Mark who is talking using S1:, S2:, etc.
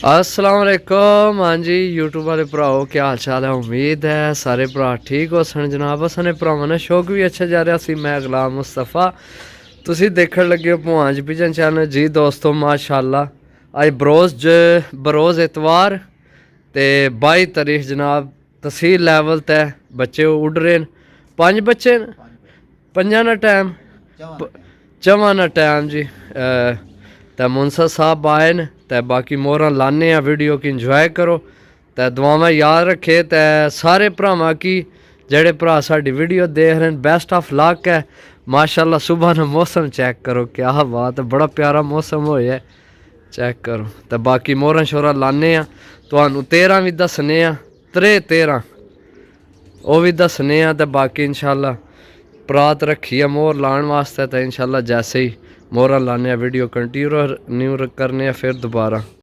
S1: अस्सलाम वालेकुम। हाँ जी यूट्यूब वाले भराओ क्या हाल चाल है। उम्मीद है सारे भरा ठीक हो सन जनाब। सारे भरावां ने शौक भी अच्छा जा रहा सी। मैं गुलाम मुस्तफा तुसी देखण लगे हो भुआंज विजन चैनल जी। दोस्तों माशाल्लाह अज बरोज़ इतवार ते 22 तारीख जनाब तहसील लैवल ते बच्चे उड़ रहे न। 5 बच्चे न, 5 ना टाइम चवां ना टाइम जी। तो मुंसर साहब आए न ते बाकी मोहर लाने वीडियो की इंजॉय करो तो दुआवां याद रखे। तो सारे भरावां की जेड़े भरा साडी वीडियो देख रहे हैं बेस्ट ऑफ लक है। माशाल्लाह सुबह ना मौसम चेक करो क्या बात है, बड़ा प्यारा मौसम होया चेक करो। तो बाकी मोहर शोहर लाने तुहानू 13 भी दसने 13 वो भी दसने तो बाकी इंशाल्लाह परात रखी है मोहर लाने वास्ते। तो इंशाल्लाह जैसे ही मोहर लाने वीडियो कंटिन्यू करने फिर दोबारा।